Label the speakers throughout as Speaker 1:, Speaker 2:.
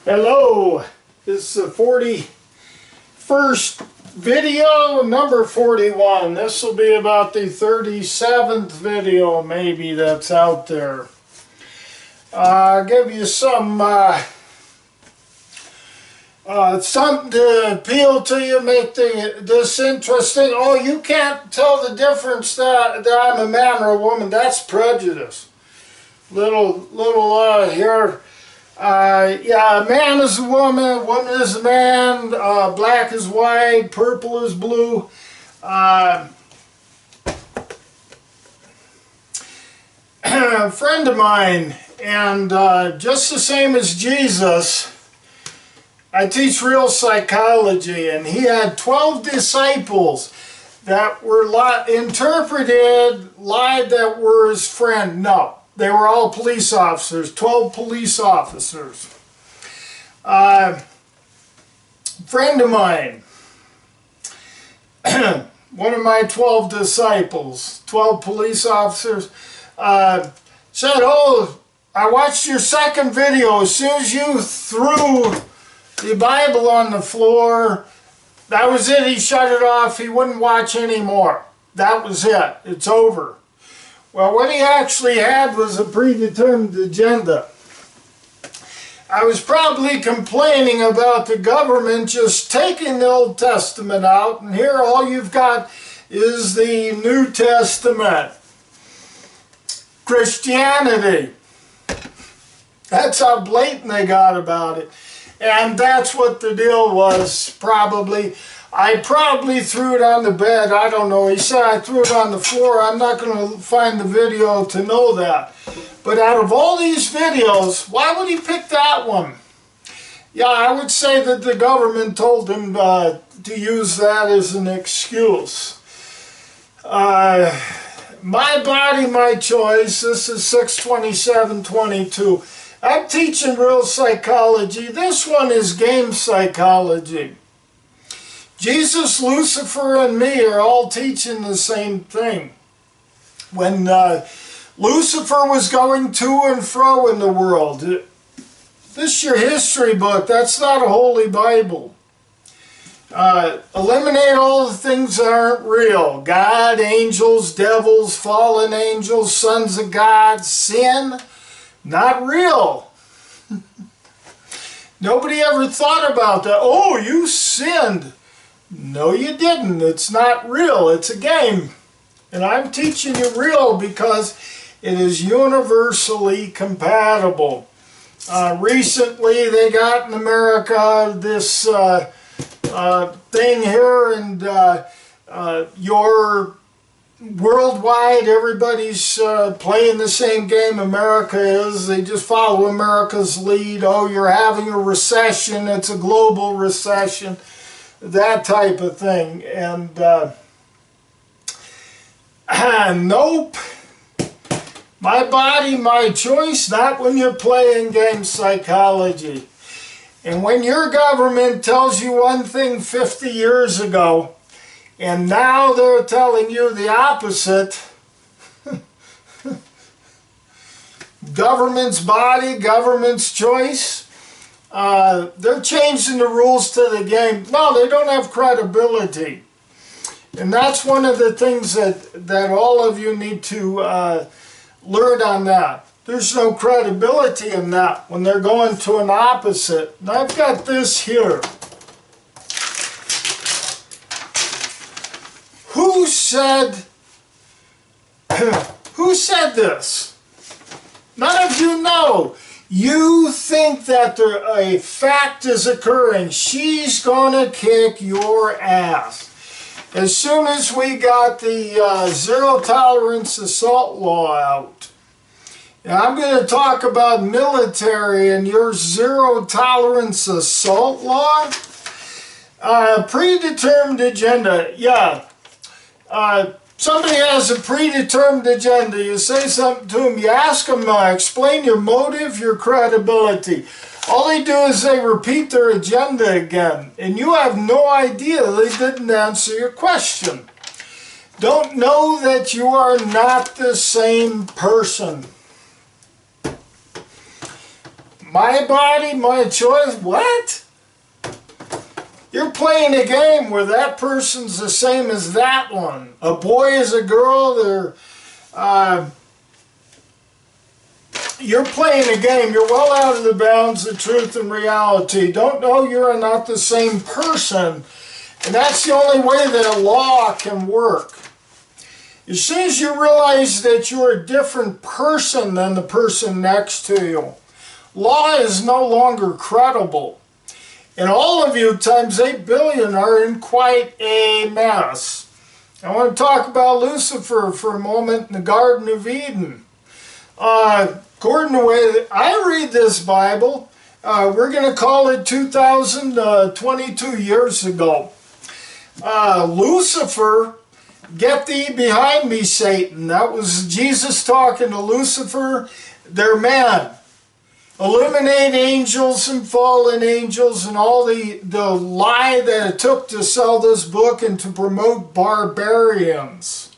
Speaker 1: Hello, this is the 41st video, number 41. This will be about the 37th video maybe that's out there. I'll give you some something to appeal to you, make this interesting. Oh, you can't tell the difference that I'm a man or a woman. That's prejudice. Little here. Yeah, a man is a woman is a man, black is white, purple is blue. A friend of mine, and just the same as Jesus, I teach real psychology, and he had 12 disciples that were lied that were his friend. No. They were all police officers, 12 police officers. Friend of mine, one of my 12 disciples, 12 police officers, said, "Oh, I watched your second video. As soon as you threw the Bible on the floor, that was it. He shut it off. He wouldn't watch anymore. That was it. It's over." Well, what he actually had was a predetermined agenda. I was probably complaining about the government just taking the Old Testament out, and here all you've got is the New Testament. Christianity. That's how blatant they got about it. And that's what the deal was, probably. I probably threw it on the bed. I don't know. He said I threw it on the floor. I'm not going to find the video to know that. But out of all these videos, why would he pick that one? Yeah, I would say that the government told him to use that as an excuse. My body, my choice. This is 6/27/22. I'm teaching real psychology. This one is game psychology. Jesus, Lucifer, and me are all teaching the same thing. When Lucifer was going to and fro in the world, this is your history book. That's not a holy Bible. Eliminate all the things that aren't real. God, angels, devils, fallen angels, sons of God, sin, not real. Nobody ever thought about that. Oh, you sinned. No, you didn't. It's not real. It's a game. And I'm teaching you real because it is universally compatible. Recently, they got in America this thing here, and you're worldwide, everybody's playing the same game America is. They just follow America's lead. Oh, you're having a recession. It's a global recession. That type of thing. And nope. My body, my choice, not when you're playing game psychology. And when your government tells you one thing 50 years ago, and now they're telling you the opposite, government's body, government's choice, they're changing the rules to the game. No, they don't have credibility. And that's one of the things that all of you need to learn on that. There's no credibility in that when they're going to an opposite. And I've got this here. Who said this? None of you know. You think that a fact is occurring. She's going to kick your ass. As soon as we got the zero tolerance assault law out, and I'm going to talk about military and your zero tolerance assault law. Predetermined agenda. Yeah. Somebody has a predetermined agenda. You say something to them, you ask them, explain your motive, your credibility. All they do is they repeat their agenda again, and you have no idea they didn't answer your question. Don't know that you are not the same person. My body, my choice. What? You're playing a game where that person's the same as that one. A boy is a girl. You're playing a game. You're well out of the bounds of truth and reality. Don't know you're not the same person. And that's the only way that a law can work. As soon as you realize that you're a different person than the person next to you, law is no longer credible. And all of you times 8 billion are in quite a mess. I want to talk about Lucifer for a moment in the Garden of Eden. According to the way I read this Bible, we're going to call it 2022 years ago. Lucifer, get thee behind me, Satan. That was Jesus talking to Lucifer, their man. Eliminate angels and fallen angels and all the lie that it took to sell this book and to promote barbarians.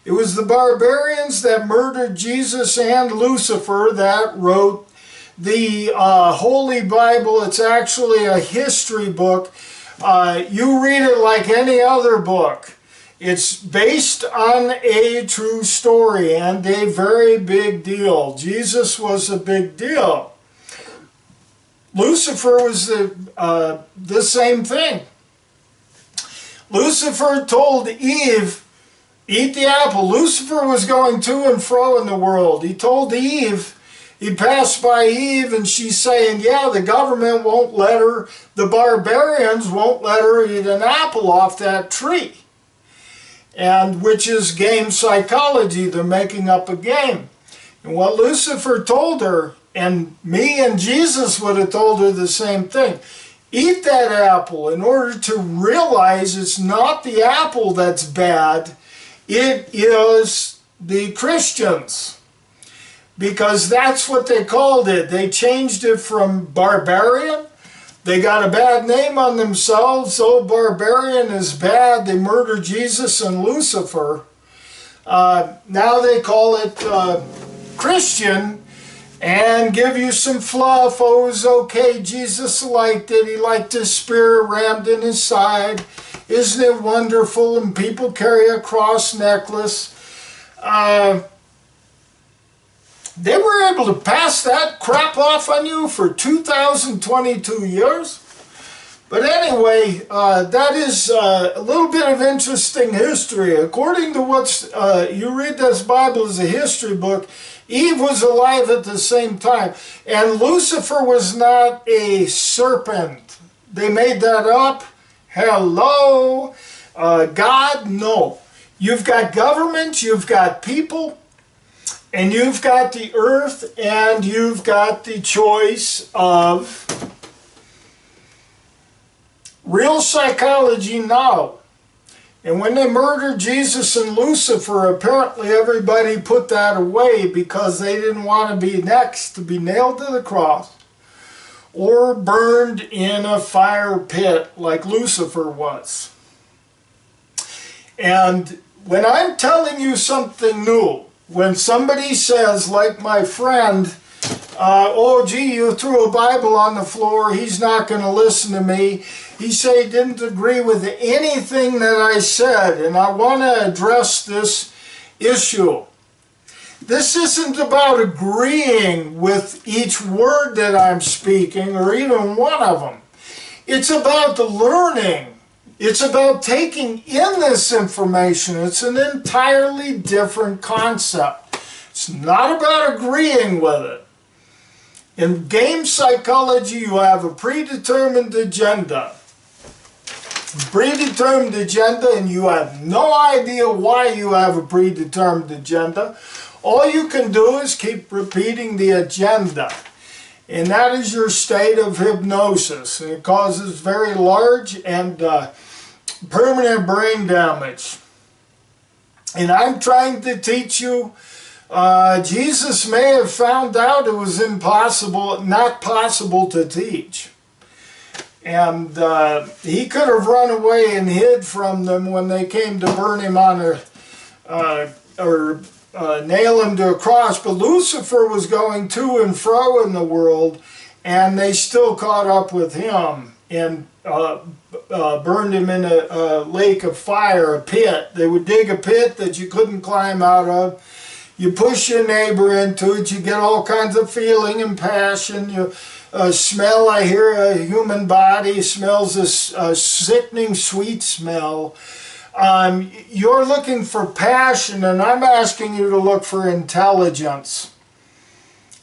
Speaker 1: It was the barbarians that murdered Jesus and Lucifer that wrote the Holy Bible. It's actually a history book. You read it like any other book. It's based on a true story and a very big deal. Jesus was a big deal. Lucifer was the same thing. Lucifer told Eve, eat the apple. Lucifer was going to and fro in the world. He told Eve, he passed by Eve and she's saying, yeah, the government won't let her, the barbarians won't let her eat an apple off that tree. And which is game psychology. They're making up a game. And what Lucifer told her, and me and Jesus would have told her the same thing. Eat that apple in order to realize it's not the apple that's bad. It is the Christians. Because that's what they called it. They changed it from barbarian. They got a bad name on themselves. Oh, barbarian is bad. They murdered Jesus and Lucifer. Now they call it Christian and give you some fluff. Oh, it was okay. Jesus liked it. He liked his spear rammed in his side. Isn't it wonderful? And people carry a cross necklace. They were able to pass that crap off on you for 2022 years. But anyway, that is a little bit of interesting history. According to what's, you read this Bible as a history book, Eve was alive at the same time. And Lucifer was not a serpent. They made that up. Hello? God? No. You've got government, you've got people, and you've got the earth, and you've got the choice of real psychology now. And when they murdered Jesus and Lucifer, apparently everybody put that away because they didn't want to be next to be nailed to the cross or burned in a fire pit like Lucifer was. And when I'm telling you something new, when somebody says, like my friend, oh gee, you threw a Bible on the floor, he's not going to listen to me. He said he didn't agree with anything that I said, and I want to address this issue. This isn't about agreeing with each word that I'm speaking, or even one of them. It's about the learning. It's about taking in this information. It's an entirely different concept. It's not about agreeing with it. In game psychology, you have a predetermined agenda. Predetermined agenda, and you have no idea why you have a predetermined agenda. All you can do is keep repeating the agenda. And that is your state of hypnosis. And it causes very large and permanent brain damage. And I'm trying to teach you, Jesus may have found out it was impossible, not possible to teach. And he could have run away and hid from them when they came to burn him on nail him to a cross. But Lucifer was going to and fro in the world, and they still caught up with him and burned him in a lake of fire, a pit. They would dig a pit that you couldn't climb out of. You push your neighbor into it, you get all kinds of feeling and passion. You smell, I hear a human body smells a sickening sweet smell. You're looking for passion, and I'm asking you to look for intelligence.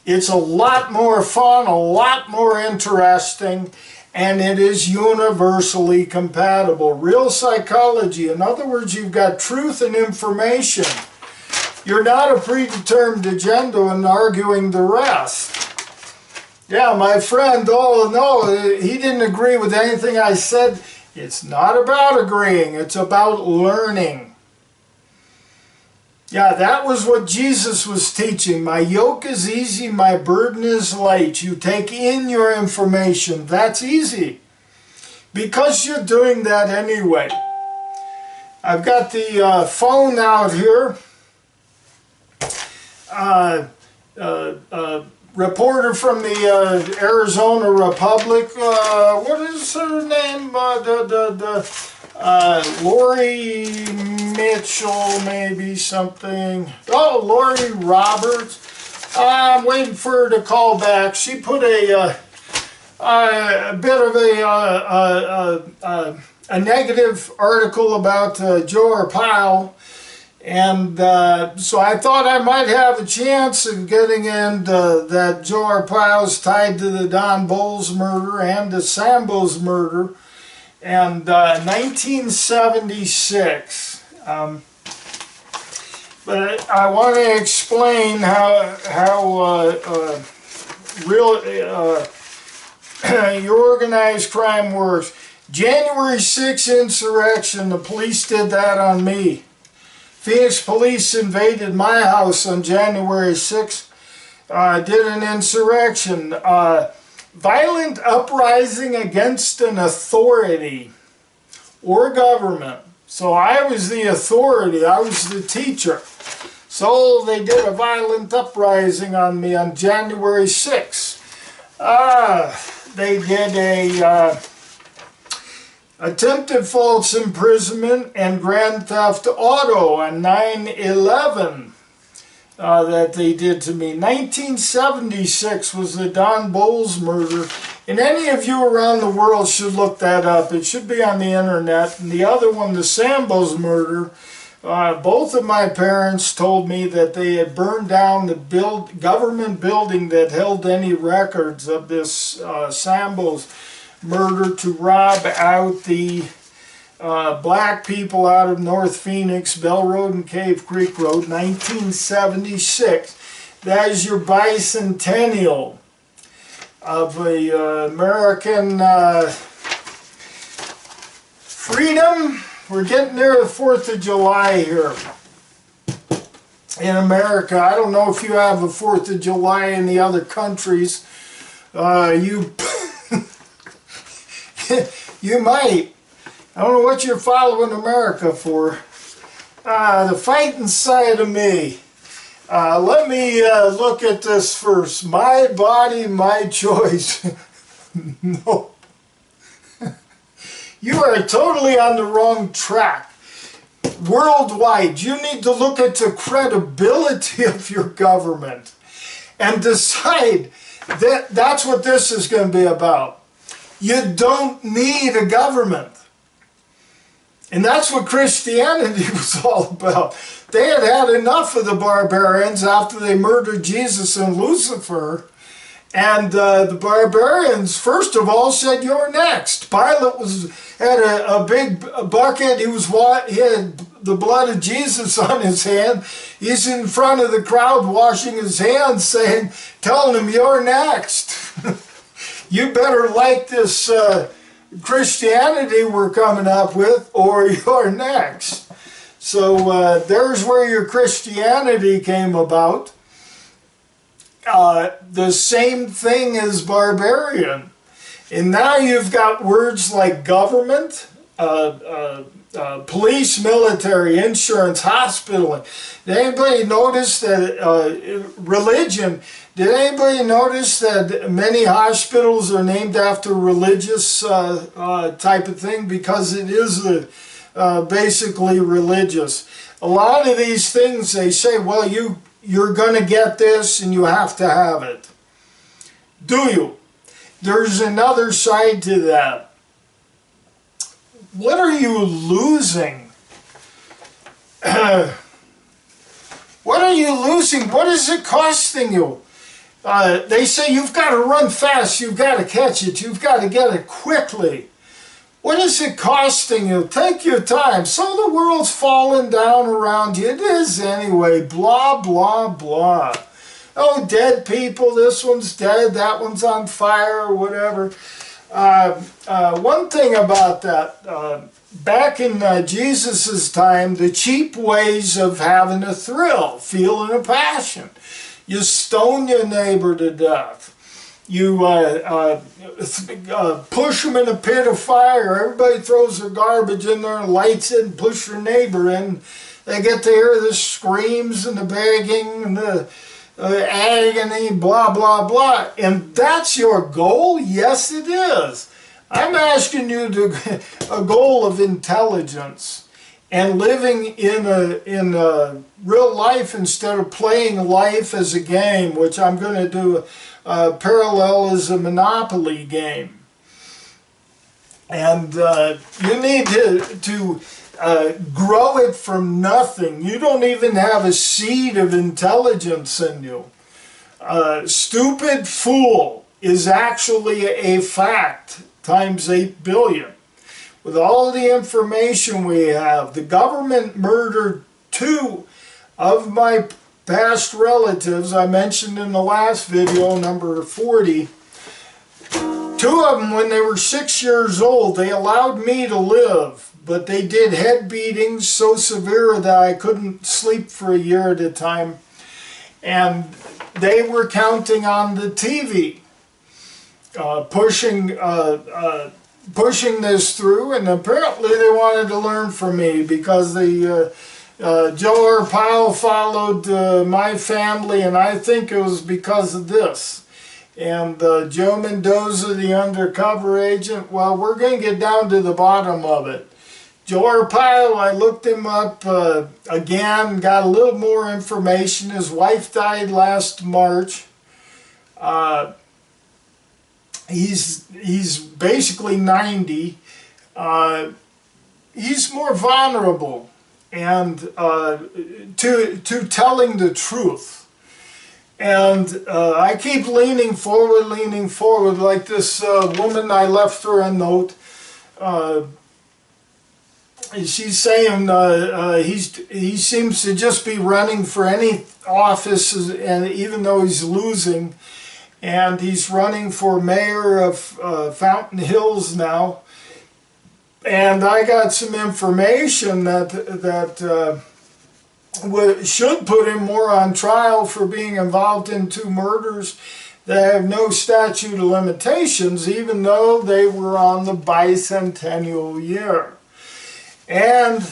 Speaker 1: It's a lot more fun, a lot more interesting, and it is universally compatible. Real psychology, in other words, you've got truth and information. You're not a predetermined agenda and arguing the rest. Yeah, my friend, oh no, he didn't agree with anything I said. It's not about agreeing, it's about learning. Yeah, that was what Jesus was teaching. My yoke is easy, my burden is light. You take in your information. That's easy, because you're doing that anyway. I've got the phone out here. Reporter from the Arizona Republic, what is her name? Lori Mitchell, maybe something. Oh, Lori Roberts. I'm waiting for her to call back. She put a bit of a negative article about Joe Arpaio. And so I thought I might have a chance of getting into that Joe Arpaio's tied to the Don Bolles murder and the Sambo's murder. And 1976. But I want to explain how your organized crime works. January 6th insurrection, the police did that on me. Phoenix police invaded my house on January 6th, did an insurrection. Violent uprising against an authority or government. So I was the authority, I was the teacher. So they did a violent uprising on me on January 6th. They did a attempted false imprisonment and grand theft auto on 9/11 that they did to me. 1976 was the Don Bolles murder, and any of you around the world should look that up. It should be on the internet. And the other one, the Sambo's murder, both of my parents told me that they had burned down the government building that held any records of this Sambo's murder to rob out the black people out of North Phoenix, Bell Road and Cave Creek Road, 1976. That is your bicentennial of the American freedom. We're getting near the 4th of July here in America. I don't know if you have a 4th of July in the other countries. You might. I don't know what you're following America for. The fighting side of me. Let me look at this first. My body, my choice. No. You are totally on the wrong track. Worldwide, you need to look at the credibility of your government and decide that that's what this is going to be about. You don't need a government. And that's what Christianity was all about. They had had enough of the barbarians after they murdered Jesus and Lucifer. And the barbarians, first of all, said, "You're next." Pilate had a big bucket. He had the blood of Jesus on his hand. He's in front of the crowd washing his hands, telling them, "You're next." You better like this Christianity we're coming up with, or you're next. So there's where your Christianity came about. The same thing as barbarian. And now you've got words like government, police, military, insurance, hospital. Did anybody notice that religion? Did anybody notice that many hospitals are named after religious type of thing? Because it is basically religious. A lot of these things, they say, well, you're going to get this and you have to have it. Do you? There's another side to that. What are you losing? What are you losing? What is it costing you? They say you've got to run fast, you've got to catch it, you've got to get it quickly. What is it costing you? Take your time. So the world's falling down around you. It is anyway. Blah, blah, blah. Oh, dead people, this one's dead, that one's on fire, or whatever. One thing about that, back in Jesus' time, the cheap ways of having a thrill, feeling a passion. You stone your neighbor to death. You push them in a pit of fire. Everybody throws their garbage in there and lights it and push your neighbor in. They get to hear the screams and the begging and the agony, blah, blah, blah. And that's your goal? Yes, it is. I'm asking you to a goal of intelligence and living in real life instead of playing life as a game, which I'm going to do parallel as a Monopoly game. And you need to grow it from nothing. You don't even have a seed of intelligence in you. Stupid fool is actually a fact times 8 billion. With all the information we have, the government murdered 2 of my past relatives I mentioned in the last video, number 40. 2 of them, when they were 6 years old, they allowed me to live, but they did head beatings so severe that I couldn't sleep for a year at a time. And they were counting on the TV, pushing this through, and apparently they wanted to learn from me because the Joe Arpaio followed my family, and I think it was because of this. And Joe Mendoza, the undercover agent, well, we're going to get down to the bottom of it. Joe Arpaio, I looked him up again, got a little more information. His wife died last March. He's basically 90. He's more vulnerable and to telling the truth. And I keep leaning forward like this woman. I left her a note. She's saying he seems to just be running for any office, and even though he's losing, and he's running for mayor of Fountain Hills now. And I got some information that should put him more on trial for being involved in 2 murders that have no statute of limitations, even though they were on the bicentennial year. And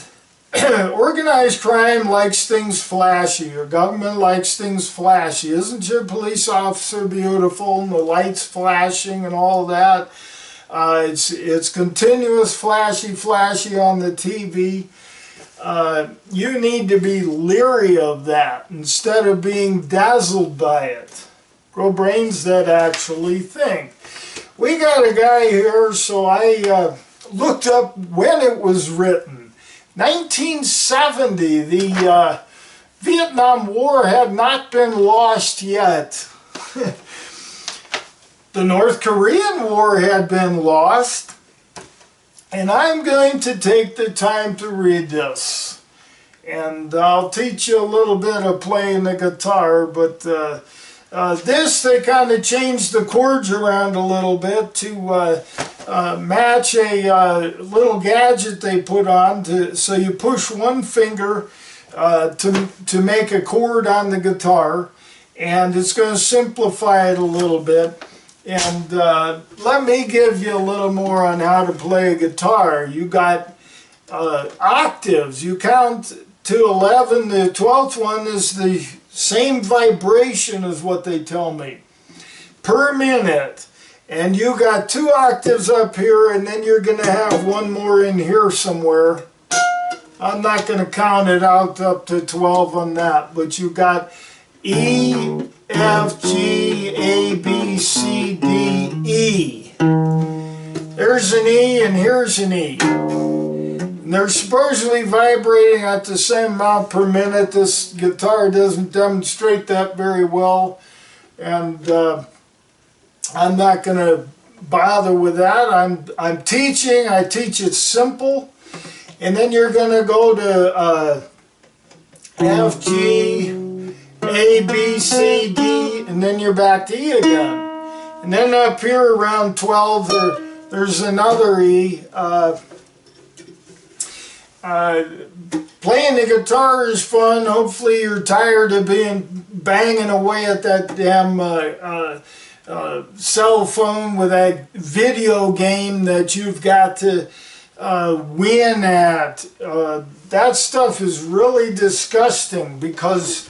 Speaker 1: organized crime likes things flashy. Your government likes things flashy. Isn't your police officer beautiful and the lights flashing and all that? It's continuous flashy on the TV. You need to be leery of that instead of being dazzled by it. Grow brains that actually think. We got a guy here, so I looked up when it was written. 1970, the Vietnam War had not been lost yet. The North Korean War had been lost. And I'm going to take the time to read this. And I'll teach you a little bit of playing the guitar, but this, they kind of changed the chords around a little bit to match a little gadget they put on. So you push one finger to make a chord on the guitar, and it's going to simplify it a little bit. And let me give you a little more on how to play a guitar. You got octaves. You count to 11. The 12th one is the same vibration as what they tell me per minute. And you got 2 octaves up here, and then you're going to have one more in here somewhere. I'm not going to count it out up to 12 on that, but you got E, F, G, A, B, C, D, E. There's an E and here's an E. And they're supposedly vibrating at the same amount per minute. This guitar doesn't demonstrate that very well, and I'm not going to bother with that. I'm teaching. I teach it simple, and then you're going to go to F, G, A, B, C, D, and then you're back to E again. And then up here around 12, there's another E. Playing the guitar is fun. Hopefully you're tired of banging away at that damn cell phone with that video game that you've got to win at. That stuff is really disgusting because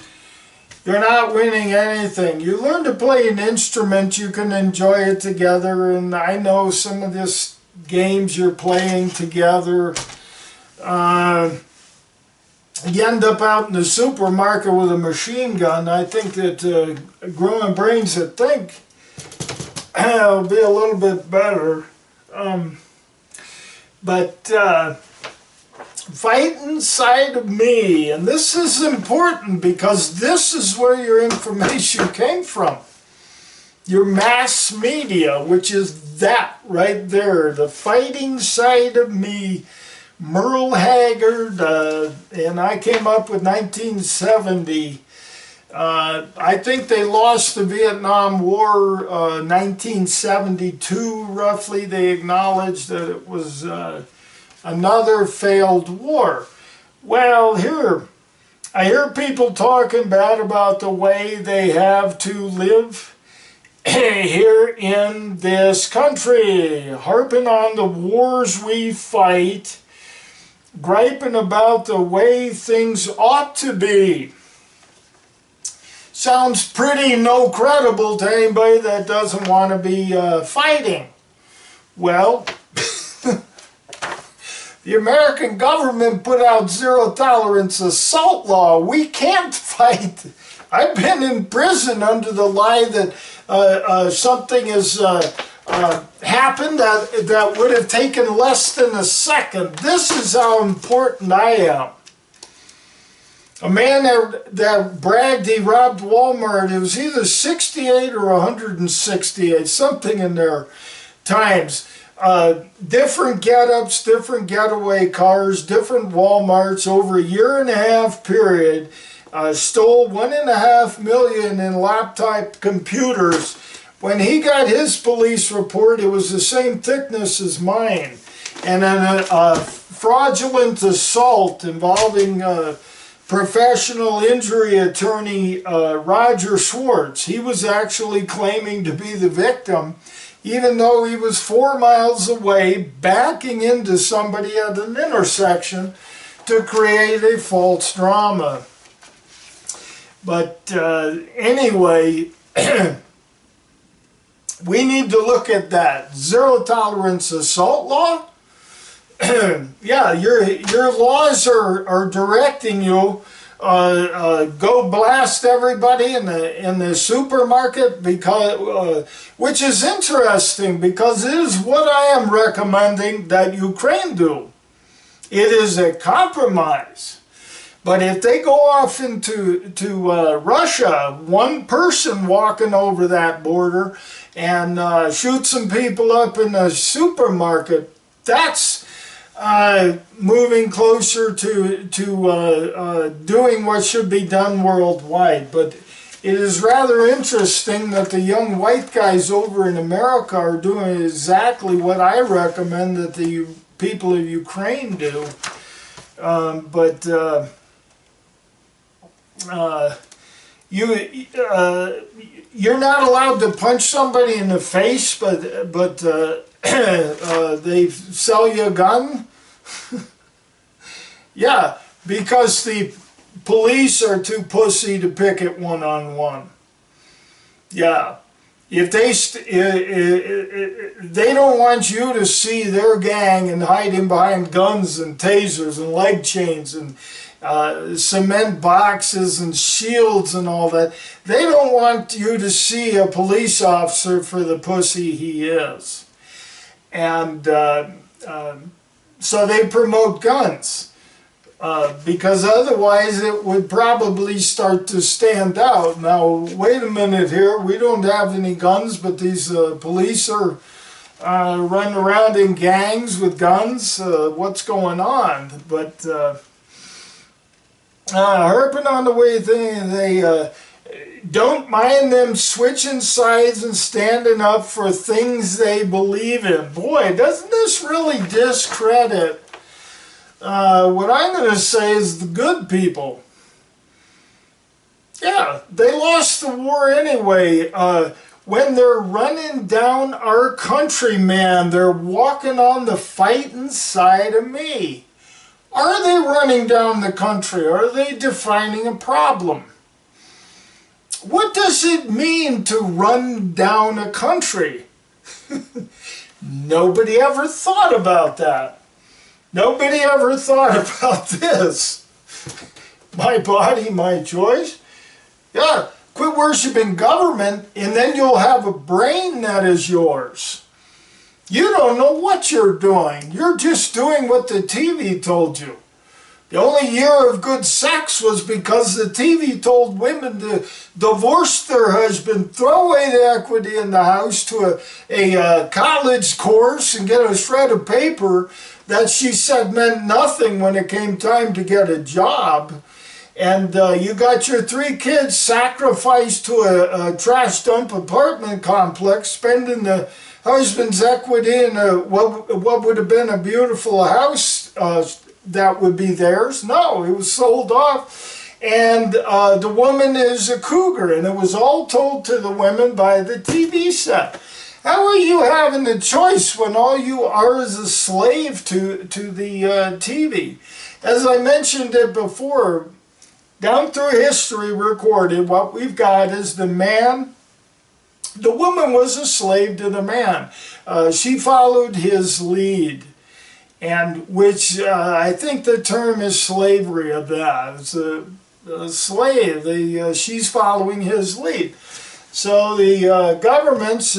Speaker 1: you're not winning anything. You learn to play an instrument, you can enjoy it together, and I know some of this games you're playing together. You end up out in the supermarket with a machine gun. I think that growing brains that think will be a little bit better. But fight inside of me, and this is important because this is where your information came from. Your mass media, which is that right there, the fighting side of me. Merle Haggard, and I came up with 1970. I think they lost the Vietnam War 1972 roughly. They acknowledged that it was another failed war. Well, I hear people talking bad about the way they have to live here in this country, harping on the wars we fight, griping about the way things ought to be. Sounds pretty no credible to anybody that doesn't want to be fighting. Well, the American government put out zero tolerance assault law. We can't fight. I've been in prison under the lie that something has happened that would have taken less than a second. This is how important I am. A man that bragged he robbed Walmart, it was either 68 or 168, something in their times. Different get-ups, different getaway cars, different Walmarts over a 1.5 year period. Stole $1.5 million in laptop computers. When he got his police report, it was the same thickness as mine. And a fraudulent assault involving professional injury attorney Roger Schwartz. He was actually claiming to be the victim, even though he was 4 miles away backing into somebody at an intersection to create a false drama. But anyway, we need to look at that. Zero tolerance assault law? Yeah, your laws are directing you go blast everybody in the supermarket, because which is interesting because it is what I am recommending that Ukraine do. It is a compromise. But if they go off into Russia, one person walking over that border and shoot some people up in a supermarket, that's moving closer to doing what should be done worldwide. But it is rather interesting that the young white guys over in America are doing exactly what I recommend that the people of Ukraine do. you're not allowed to punch somebody in the face, but they sell you a gun? Yeah, because the police are too pussy to pick it one-on-one. Yeah. If they don't want you to see their gang and hiding behind guns and tasers and leg chains and cement boxes and shields and all that. They don't want you to see a police officer for the pussy he is. And so they promote guns. Because otherwise it would probably start to stand out. Now, wait a minute here, we don't have any guns, but these police are running around in gangs with guns. What's going on? But harping on the way they don't mind them switching sides and standing up for things they believe in. Boy, doesn't this really discredit what I'm going to say is the good people. Yeah, they lost the war anyway. When they're running down our country, man, they're walking on the fighting side of me. Are they running down the country? Are they defining a problem? What does it mean to run down a country? Nobody ever thought about that. Nobody ever thought about this. My body, my choice. Yeah, quit worshiping government and then you'll have a brain that is yours. You don't know what you're doing. You're just doing what the TV told you. The only year of good sex was because the TV told women to divorce their husband, throw away the equity in the house to a college course and get a shred of paper that she said meant nothing when it came time to get a job. And you got your 3 kids sacrificed to a trash dump apartment complex, spending the husband's equity in what would have been a beautiful house that would be theirs. No, it was sold off. And the woman is a cougar, and it was all told to the women by the TV set. How are you having a choice when all you are is a slave to the TV? As I mentioned it before, down through history recorded, what we've got is the man. The woman was a slave to the man. She followed his lead, and which I think the term is slavery of that. It's a slave. She's following his lead. So the governments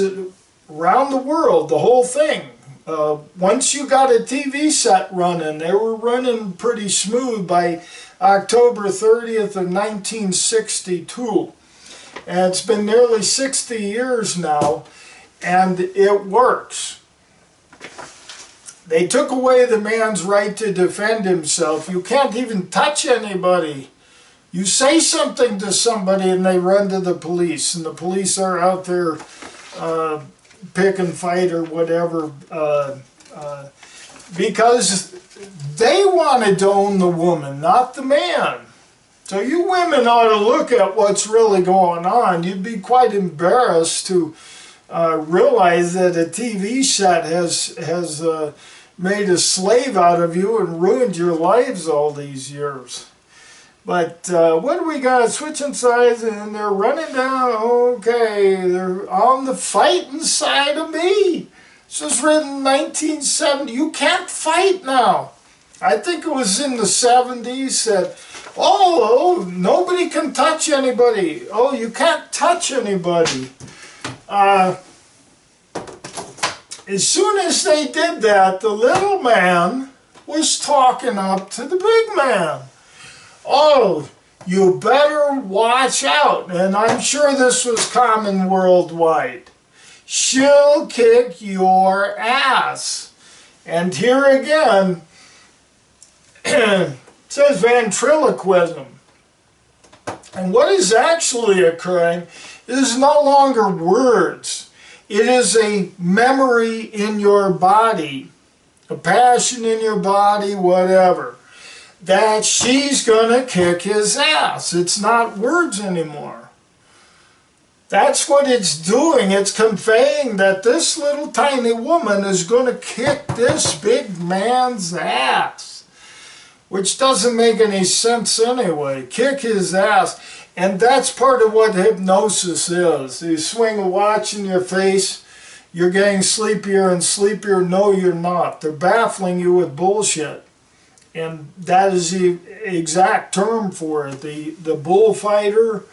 Speaker 1: around the world, the whole thing, once you got a TV set running, they were running pretty smooth by October 30th of 1962. And it's been nearly 60 years now, and it works. They took away the man's right to defend himself. You can't even touch anybody. You say something to somebody and they run to the police, and the police are out there pick and fight or whatever, because they wanted to own the woman, not the man. So you women ought to look at what's really going on. You'd be quite embarrassed to realize that a TV set has made a slave out of you and ruined your lives all these years. But what do we got? Switching sides, and they're running down. Okay, they're on the fighting side of me. This was written in 1970. You can't fight now. I think it was in the 70s that, oh, nobody can touch anybody. Oh, you can't touch anybody. As soon as they did that, the little man was talking up to the big man. Oh, you better watch out. And I'm sure this was common worldwide. She'll kick your ass. And here again, it says ventriloquism. And what is actually occurring is no longer words. It is a memory in your body, a passion in your body, whatever, that she's going to kick his ass. It's not words anymore. That's what it's doing. It's conveying that this little tiny woman is going to kick this big man's ass. Which doesn't make any sense anyway. Kick his ass. And that's part of what hypnosis is. You swing a watch in your face, you're getting sleepier and sleepier. No, you're not. They're baffling you with bullshit. And that is the exact term for it. The bullfighter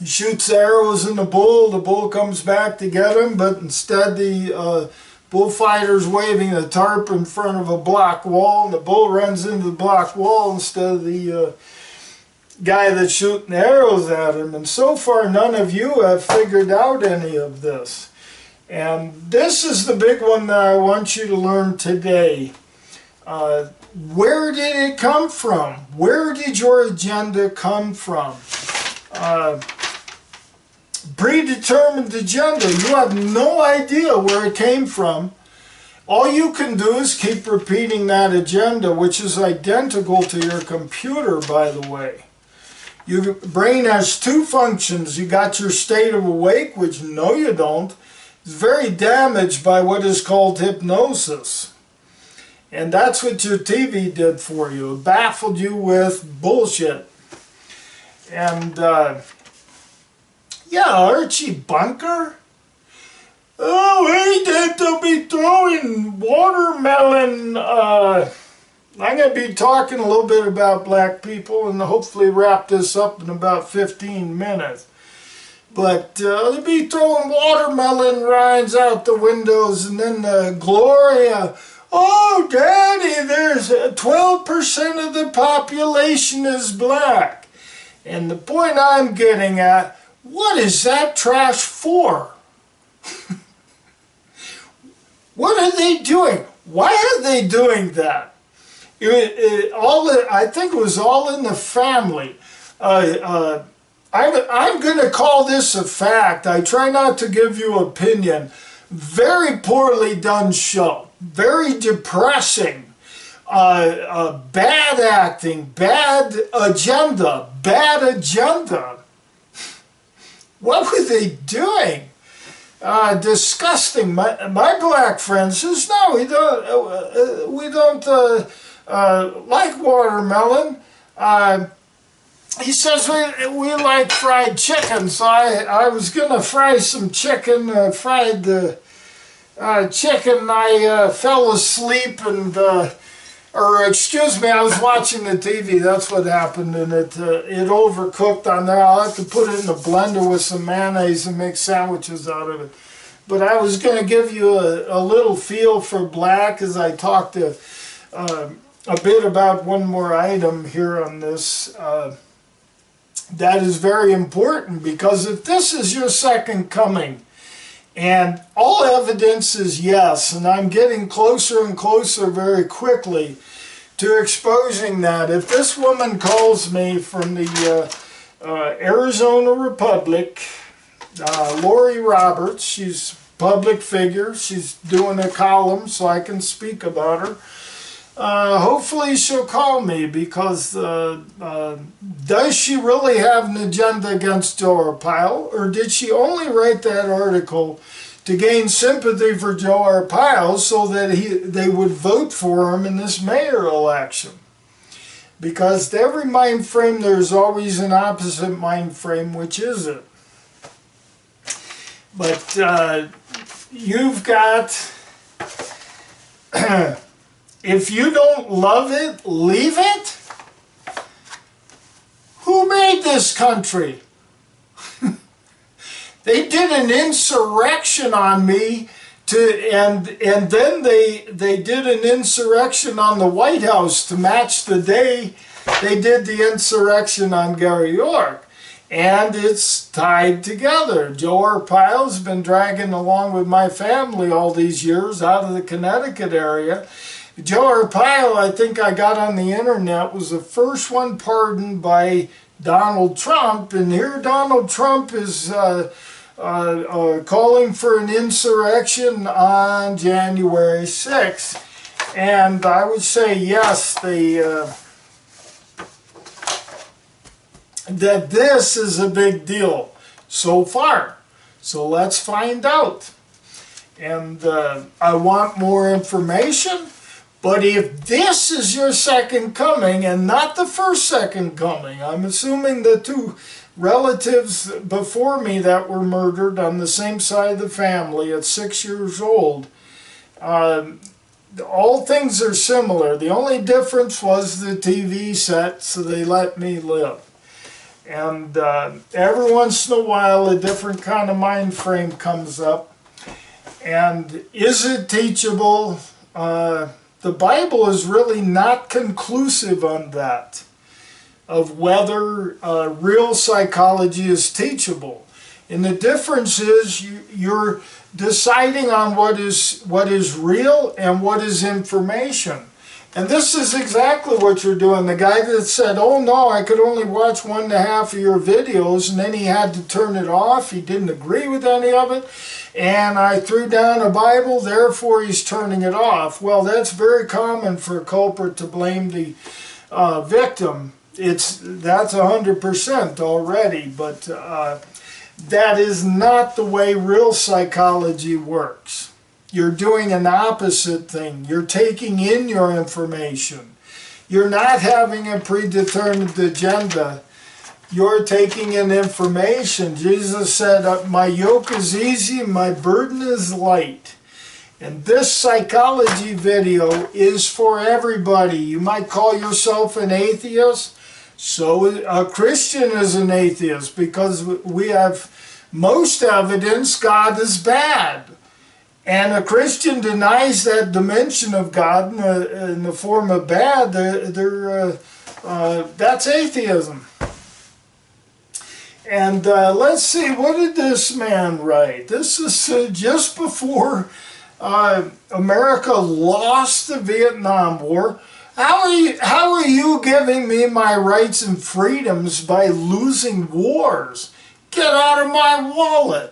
Speaker 1: shoots arrows in the bull comes back to get him, but instead the bullfighter's waving a tarp in front of a block wall, and the bull runs into the block wall instead of the guy that's shooting arrows at him. And so far none of you have figured out any of this. And this is the big one that I want you to learn today. Where did it come from? Where did your agenda come from? Predetermined agenda. You have no idea where it came from. All you can do is keep repeating that agenda, which is identical to your computer, by the way. Your brain has two functions. You got your state of awake, which no you don't. It's very damaged by what is called hypnosis. And that's what your TV did for you. It baffled you with bullshit. And yeah, Archie Bunker? Oh, hey, they'll be throwing watermelon. I'm going to be talking a little bit about black people and hopefully wrap this up in about 15 minutes. But they'll be throwing watermelon rinds out the windows, and then Gloria, oh, Daddy, there's 12% of the population is black. And the point I'm getting at, what is that trash for? What are they doing? Why are they doing that? I think it was all in the family. I'm going to call this a fact. I try not to give you opinion. Very poorly done show. Very depressing. Bad acting. Bad agenda. Bad agenda. What were they doing? Disgusting. My black friend says, no, we don't like watermelon. He says we like fried chicken, so I was going to fry some chicken, fried chicken. I fell asleep and, or excuse me, I was watching the TV, that's what happened, and it overcooked on there. I'll have to put it in the blender with some mayonnaise and make sandwiches out of it. But I was going to give you a little feel for black as I talked a bit about one more item here on this. That is very important, because if this is your second coming, and all evidence is yes, and I'm getting closer and closer very quickly to exposing that. If this woman calls me from the Arizona Republic, Lori Roberts, she's a public figure, she's doing a column so I can speak about her. Hopefully she'll call me, because does she really have an agenda against Joe Arpaio, or did she only write that article to gain sympathy for Joe Arpaio so that they would vote for him in this mayor election? Because to every mind frame there's always an opposite mind frame, which is it? But you've got... If you don't love it, leave it? Who made this country? They did an insurrection on me, and then they did an insurrection on the White House to match the day they did the insurrection on Gary York. And it's tied together. Joe Arpaio's been dragging along with my family all these years out of the Connecticut area. Joe Arpaio, I think I got on the internet, was the first one pardoned by Donald Trump, and here Donald Trump is calling for an insurrection on January 6th. And that this is a big deal so far. So let's find out. And I want more information. But if this is your second coming and not the first second coming, I'm assuming the two relatives before me that were murdered on the same side of the family at 6 years old, all things are similar. The only difference was the TV set, so they let me live. And every once in a while a different kind of mind frame comes up. And is it teachable? The Bible is really not conclusive on that, of whether real psychology is teachable. And the difference is you're deciding on what is real and what is information. And this is exactly what you're doing. The guy that said, oh no, I could only watch 1.5 of your videos, and then he had to turn it off. He didn't agree with any of it. And I threw down a Bible, therefore he's turning it off. Well, that's very common for a culprit to blame the victim. That's 100% already, but that is not the way real psychology works. You're doing an opposite thing. You're taking in your information. You're not having a predetermined agenda. You're taking in information. Jesus said, my yoke is easy, my burden is light. And this psychology video is for everybody. You might call yourself an atheist. So a Christian is an atheist because we have most evidence God is bad. And a Christian denies that dimension of God in the form of bad. That's atheism. And let's see, what did this man write? This is just before America lost the Vietnam War. How are you giving me my rights and freedoms by losing wars? Get out of my wallet.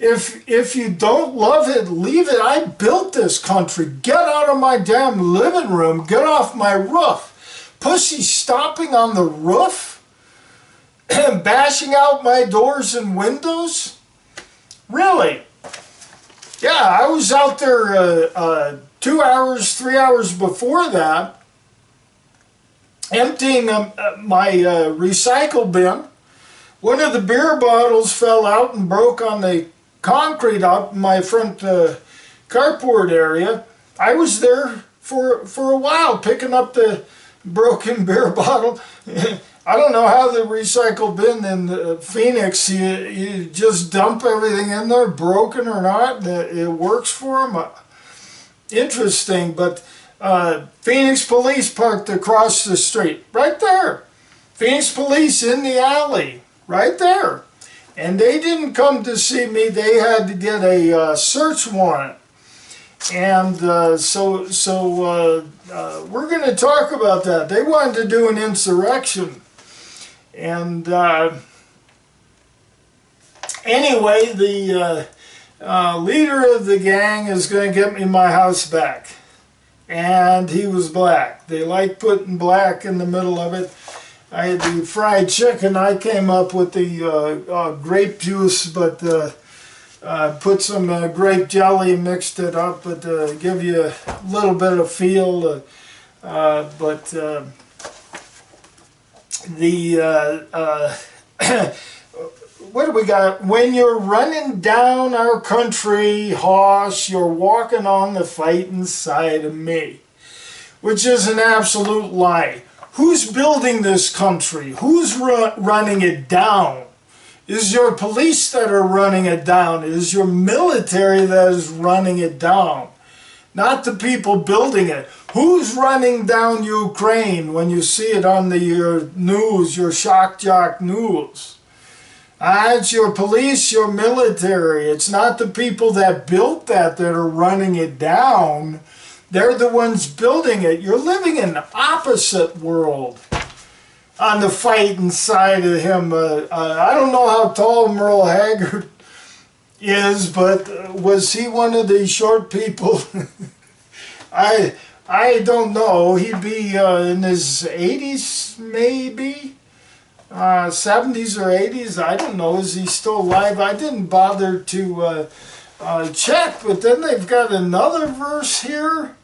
Speaker 1: If you don't love it, leave it. I built this country. Get out of my damn living room. Get off my roof. Pussy stomping on the roof and bashing out my doors and windows? Really? Yeah, I was out there 2 hours, 3 hours before that, emptying my recycle bin. One of the beer bottles fell out and broke on the concrete out in my front carport area. I was there for a while picking up the broken beer bottle. I don't know how the recycle bin in Phoenix, you just dump everything in there, broken or not, it works for them. Interesting, but Phoenix police parked across the street, right there. Phoenix police in the alley, right there. And they didn't come to see me, they had to get a search warrant. And so we're going to talk about that. They wanted to do an insurrection. And anyway, the leader of the gang is going to get me my house back. And he was black. They like putting black in the middle of it. I had the fried chicken. I came up with the grape juice, but put some grape jelly, mixed it up, but give you a little bit of feel. What do we got? When you're running down our country, hoss, you're walking on the fighting side of me, which is an absolute lie. Who's building this country? Who's running it down? Is your police that are running it down? Is your military that is running it down? Not the people building it. Who's running down Ukraine when you see it on your news, your shock jock news? It's your police, your military. It's not the people that built that are running it down. They're the ones building it. You're living in the opposite world. On the fighting side of him, I don't know how tall Merle Haggard is, but was he one of the short people? I don't know. He'd be in his 80s, maybe. 70s or 80s. I don't know. Is he still alive? I didn't bother to check, but then they've got another verse here.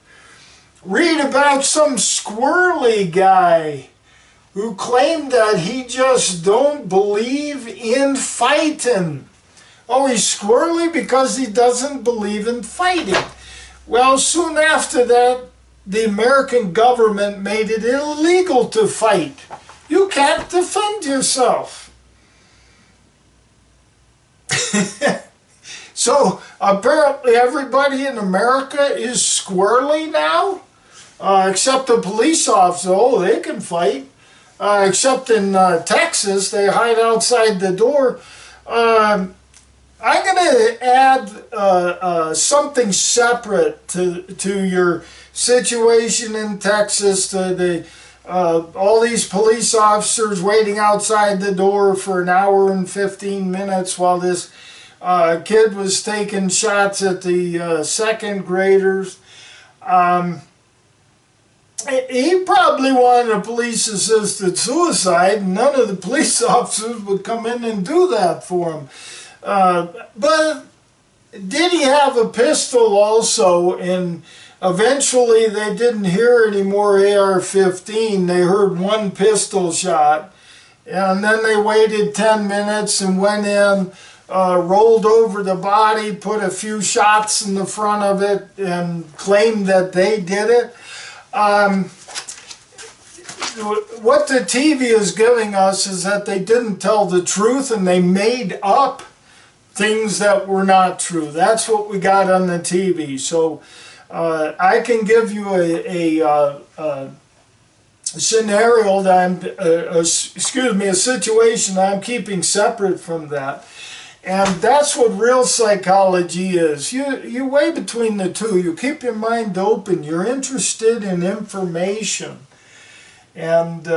Speaker 1: Read about some squirrely guy who claimed that he just don't believe in fighting. Oh, he's squirrely because he doesn't believe in fighting. Well, soon after that, the American government made it illegal to fight. You can't defend yourself. So apparently everybody in America is squirrely now, except the police officers. Oh, they can fight. Except in Texas, they hide outside the door. I'm going to add something separate to your situation in Texas, to the all these police officers waiting outside the door for an hour and 15 minutes while this kid was taking shots at the second graders. He probably wanted a police-assisted suicide, and none of the police officers would come in and do that for him. But did he have a pistol also? And eventually they didn't hear any more AR-15. They heard one pistol shot. And then they waited 10 minutes and went in, rolled over the body, put a few shots in the front of it, and claimed that they did it. What the TV is giving us is that they didn't tell the truth and they made up things that were not true. That's what we got on the TV. So I can give you a scenario that a situation that I'm keeping separate from that. And that's what real psychology is. You weigh between the two. You keep your mind open. You're interested in information. And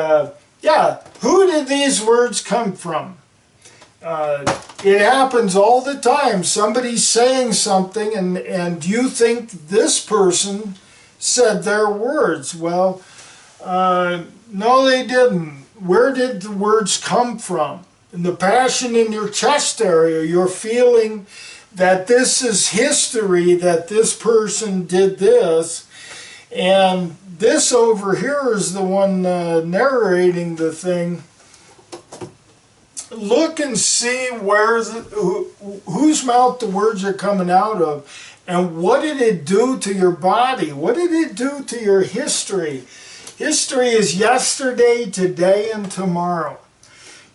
Speaker 1: yeah, who did these words come from? It happens all the time. Somebody's saying something and you think this person said their words. Well, no, they didn't. Where did the words come from? In the passion in your chest area, you're feeling that this is history, that this person did this, and this over here is the one narrating the thing. Look and see whose mouth the words are coming out of, and what did it do to your body? What did it do to your history? History is yesterday, today, and tomorrow.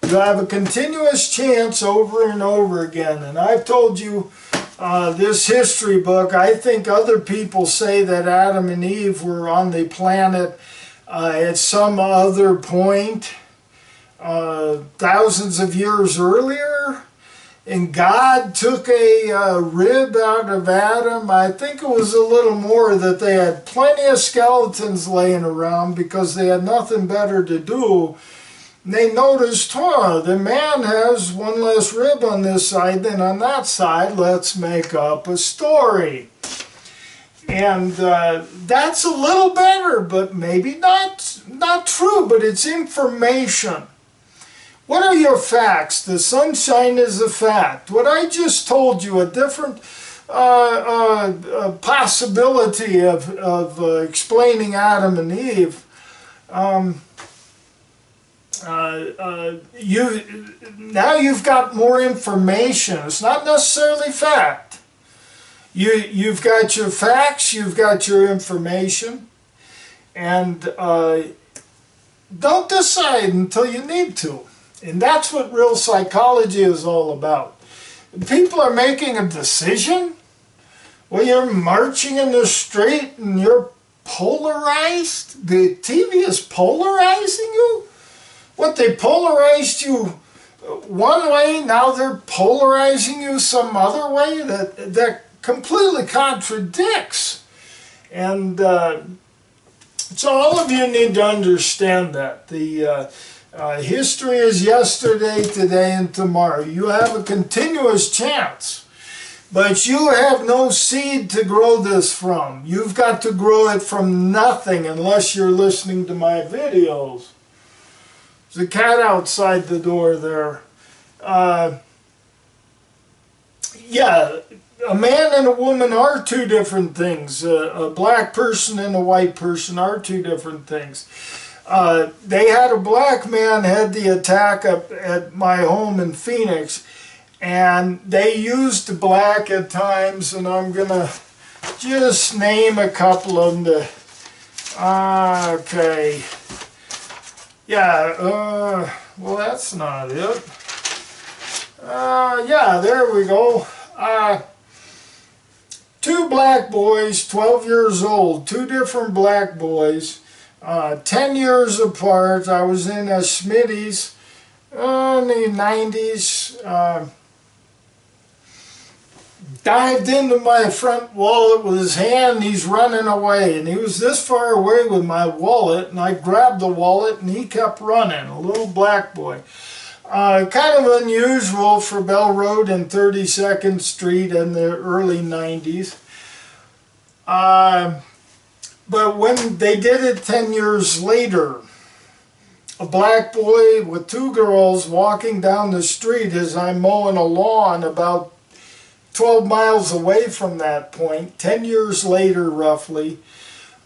Speaker 1: You have a continuous chance over and over again. And I've told you this history book, I think other people say that Adam and Eve were on the planet at some other point thousands of years earlier. And God took a rib out of Adam. I think it was a little more, that they had plenty of skeletons laying around because they had nothing better to do. They noticed, the man has one less rib on this side than on that side. Let's make up a story. And that's a little better, but maybe not true, but it's information. What are your facts? The sunshine is a fact. What I just told you, a different possibility of explaining Adam and Eve, now you've got more information. It's not necessarily fact. You've got your facts, you've got your information, and don't decide until you need to. And that's what real psychology is all about. People are making a decision. Well, you're marching in the street and you're polarized. The TV is polarizing you. What, they polarized you one way, now they're polarizing you some other way? That completely contradicts. And so all of you need to understand that. The history is yesterday, today, and tomorrow. You have a continuous chance, but you have no seed to grow this from. You've got to grow it from nothing unless you're listening to my videos. There's a cat outside the door there. Yeah, a man and a woman are two different things. A black person and a white person are two different things. They had a black man had the attack up at my home in Phoenix, and they used black at times, and I'm gonna just name a couple of them to, okay. Yeah, well, that's not it. Yeah, there we go. Two black boys, 12 years old, two different black boys, 10 years apart. I was in a Smitty's in the 90s. Dived into my front wallet with his hand, and he's running away. And he was this far away with my wallet, and I grabbed the wallet, and he kept running, a little black boy. Kind of unusual for Bell Road and 32nd Street in the early 90s. But when they did it 10 years later, a black boy with two girls walking down the street as I'm mowing a lawn about 12 miles away from that point, 10 years later roughly,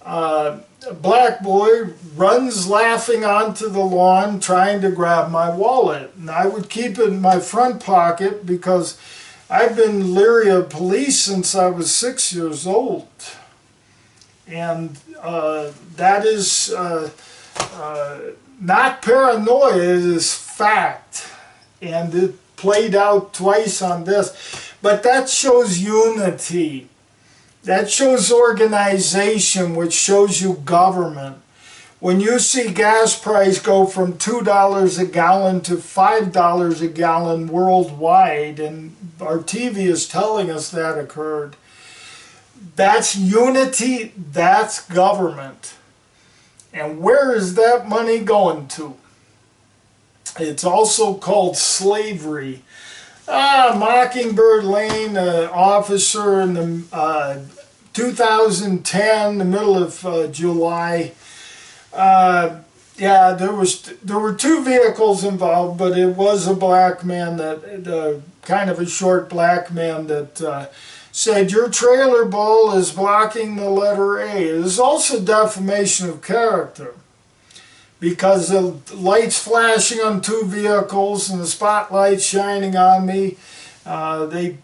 Speaker 1: a black boy runs laughing onto the lawn trying to grab my wallet. And I would keep it in my front pocket because I've been leery of police since I was 6 years old. And that is not paranoia, it is fact. And it played out twice on this. But that shows unity. That shows organization, which shows you government. When you see gas price go from $2 a gallon to $5 a gallon worldwide, and our TV is telling us that occurred, that's unity, that's government. And where is that money going to? It's also called slavery. Mockingbird Lane, officer in the 2010, the middle of July. Yeah, there were two vehicles involved, but it was a black man that, kind of a short black man that said, "Your trailer bull is blocking the letter A." It is also defamation of character, because the lights flashing on two vehicles and the spotlight shining on me. They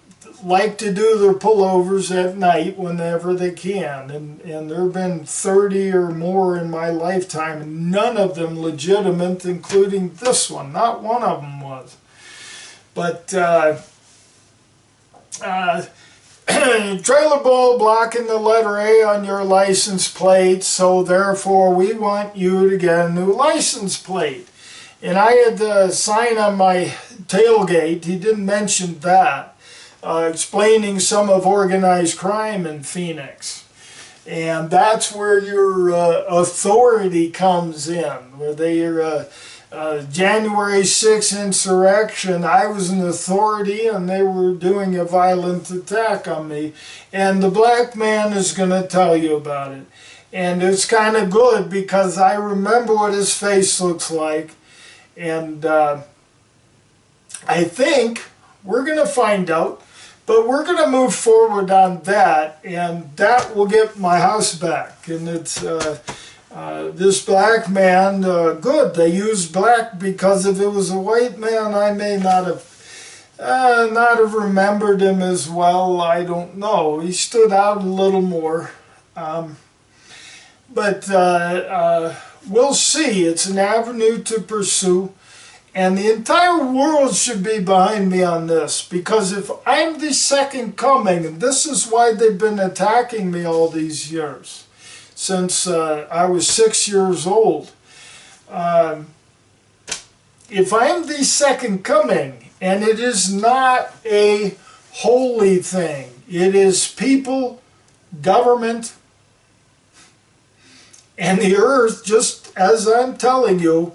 Speaker 1: like to do their pullovers at night whenever they can, and there have been 30 or more in my lifetime, and none of them legitimate, including this one. Not one of them was. But trailer bull blocking the letter A on your license plate, so therefore we want you to get a new license plate. And I had the sign on my tailgate, he didn't mention that, explaining some of organized crime in Phoenix. And that's where your authority comes in, where they are January 6th insurrection. I was an authority and they were doing a violent attack on me, and the black man is going to tell you about it. And it's kind of good because I remember what his face looks like, and I think we're going to find out, but we're going to move forward on that, and that will get my house back. And it's this black man, good, they used black, because if it was a white man I may not have remembered him as well. I don't know. He stood out a little more. But we'll see. It's an avenue to pursue. And the entire world should be behind me on this, because if I'm the second coming, and this is why they've been attacking me all these years, since I was 6 years old. If I'm the second coming, and it is not a holy thing, it is people, government, and the earth, just as I'm telling you,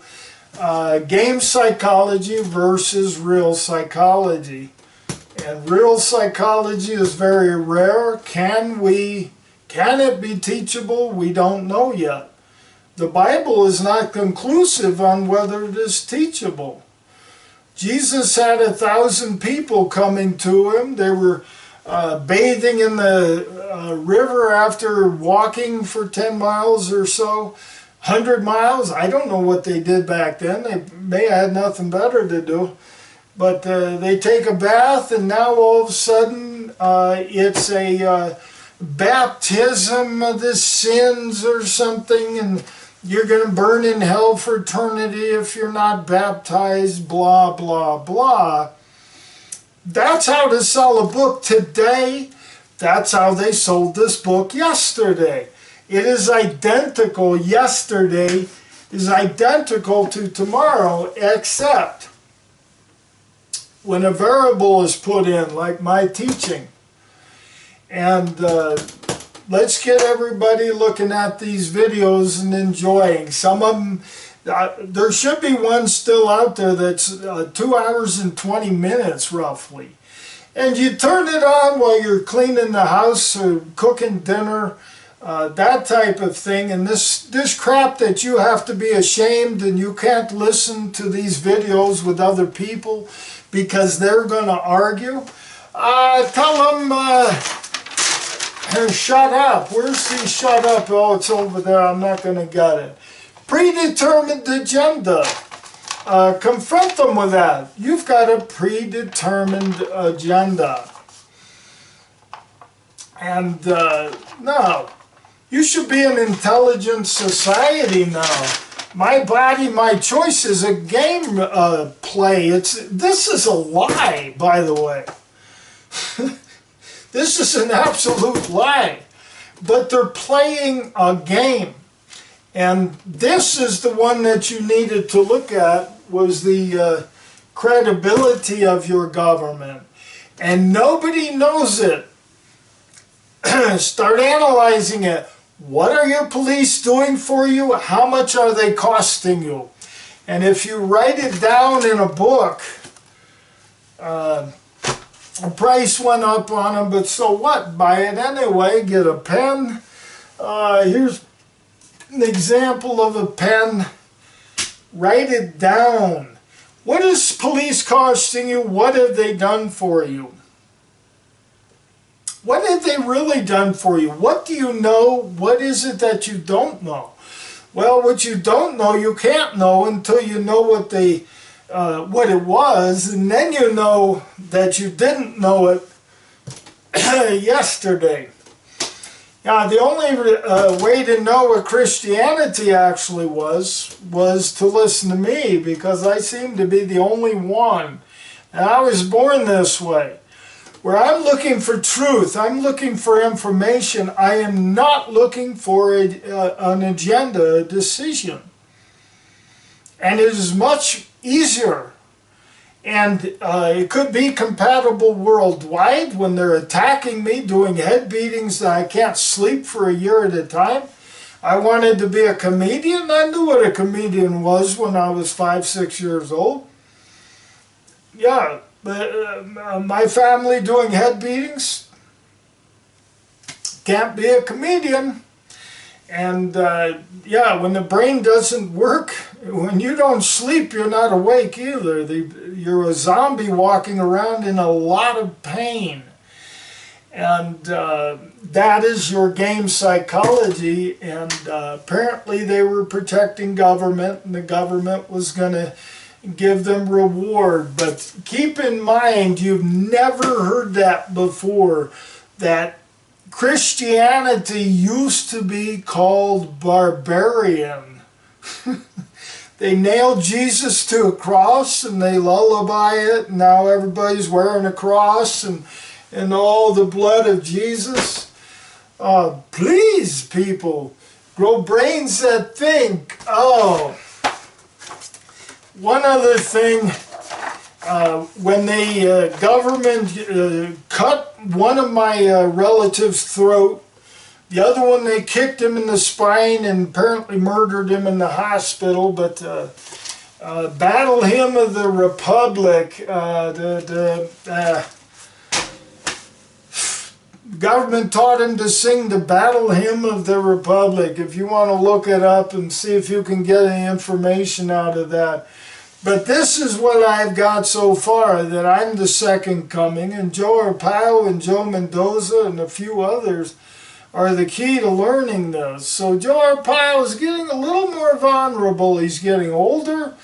Speaker 1: game psychology versus real psychology. And real psychology is very rare. Can it be teachable? We don't know yet. the Bible is not conclusive on whether it is teachable. Jesus had 1,000 people coming to him. They were bathing in the river after walking for 10 miles or so, 100 miles. I don't know what they did back then. They may have had nothing better to do. But they take a bath, and now all of a sudden it's a baptism of the sins or something, and you're going to burn in hell for eternity if you're not baptized, blah, blah, blah. That's how to sell a book today. That's how they sold this book yesterday. It is identical. Yesterday is identical to tomorrow, except when a variable is put in, like my teaching. And let's get everybody looking at these videos and enjoying. Some of them, there should be one still out there that's 2 hours and 20 minutes roughly. And you turn it on while you're cleaning the house or cooking dinner, that type of thing. And this crap that you have to be ashamed and you can't listen to these videos with other people because they're going to argue. Tell them, shut up. Where's the shut up? Oh, it's over there. I'm not going to get it. Predetermined agenda. Confront them with that. You've got a predetermined agenda. And no, you should be an intelligent society now. My body, my choice is a game play. This is a lie, by the way. This is an absolute lie. But they're playing a game. And this is the one that you needed to look at, was the credibility of your government. And nobody knows it. Start analyzing it. What are your police doing for you? How much are they costing you? And if you write it down in a book, the price went up on them, but so what? Buy it anyway, get a pen. Here's an example of a pen. Write it down. What is police costing you? What have they done for you? What have they really done for you? What do you know? What is it that you don't know? Well, what you don't know, you can't know until you know what it was, and then you know that you didn't know it yesterday. Now, the only way to know what Christianity actually was to listen to me, because I seem to be the only one. And I was born this way, where I'm looking for truth. I'm looking for information. I am not looking for an agenda, a decision. And it is much easier. And it could be compatible worldwide when they're attacking me, doing head beatings that I can't sleep for a year at a time. I wanted to be a comedian. I knew what a comedian was when I was 5, 6 years old. Yeah, but my family doing head beatings, can't be a comedian. And yeah, when the brain doesn't work, when you don't sleep, you're not awake either. You're a zombie walking around in a lot of pain. And that is your game psychology. And apparently they were protecting government, and the government was going to give them reward. But keep in mind, you've never heard that before, that Christianity used to be called barbarian. They nailed Jesus to a cross and they lullaby it, and now everybody's wearing a cross and all the blood of Jesus. Please, people, grow brains that think. Oh, one other thing, when the government cut one of my relatives' throat, the other one they kicked him in the spine and apparently murdered him in the hospital. But Battle Hymn of the Republic, government taught him to sing the Battle Hymn of the Republic. If you want to look it up and see if you can get any information out of that. But this is what I've got so far, that I'm the second coming, and Joe Arpaio and Joe Mendoza and a few others are the key to learning this. So Joe Arpaio is getting a little more vulnerable. He's getting older.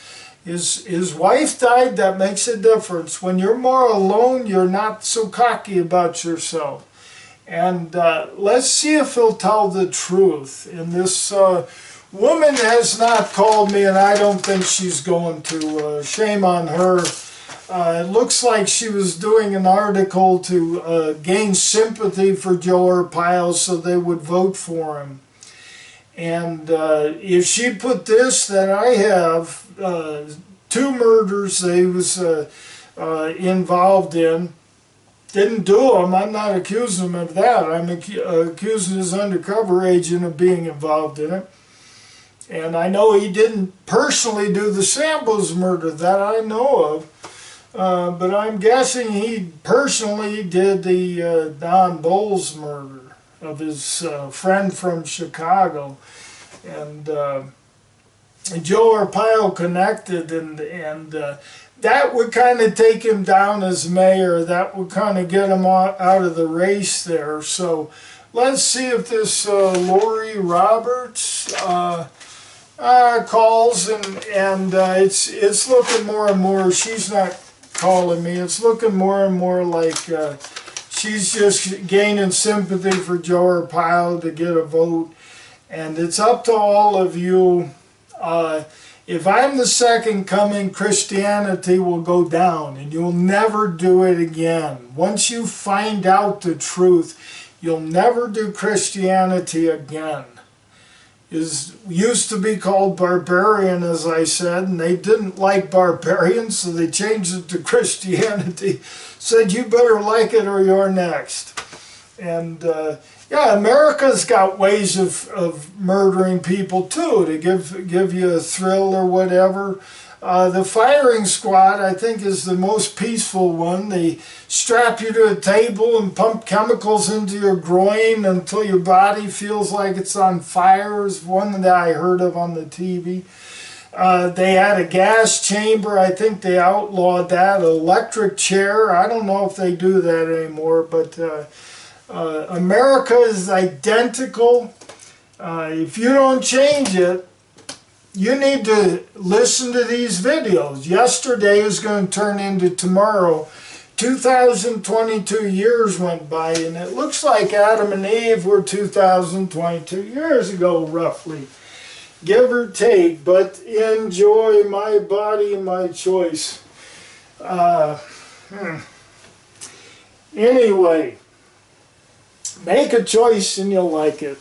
Speaker 1: His wife died. That makes a difference. When you're more alone, you're not so cocky about yourself. And let's see if he'll tell the truth. And this woman has not called me, and I don't think she's going to. Shame on her. It looks like she was doing an article to gain sympathy for Joe Arpaio so they would vote for him. And if she put this, that I have 2 murders that he was involved in. Didn't do them. I'm not accusing him of that. I'm accusing his undercover agent of being involved in it. And I know he didn't personally do the Sambos murder, that I know of. But I'm guessing he personally did the Don Bowles murder of his friend from Chicago. And Joe Arpaio connected, and that would kind of take him down as mayor. That would kind of get him out of the race there. So let's see if this Lori Roberts calls, and it's looking more and more, she's not calling me, it's looking more and more like she's just gaining sympathy for Joe Arpaio to get a vote. And it's up to all of you. If I'm the second coming, Christianity will go down, and you'll never do it again. Once you find out the truth, you'll never do Christianity again. It used to be called barbarian, as I said, and they didn't like barbarians, so they changed it to Christianity. Said, you better like it or you're next. And yeah, America's got ways of murdering people too, to give you a thrill or whatever. The firing squad, I think, is the most peaceful one. They strap you to a table and pump chemicals into your groin until your body feels like it's on fire, is one that I heard of on the TV. They had a gas chamber. I think they outlawed that. Electric chair. I don't know if they do that anymore, but America is identical. If you don't change it, you need to listen to these videos. Yesterday is going to turn into tomorrow. 2022 years went by, and it looks like Adam and Eve were 2022 years ago, roughly. Give or take, but enjoy. My body, my choice. Anyway, make a choice and you'll like it.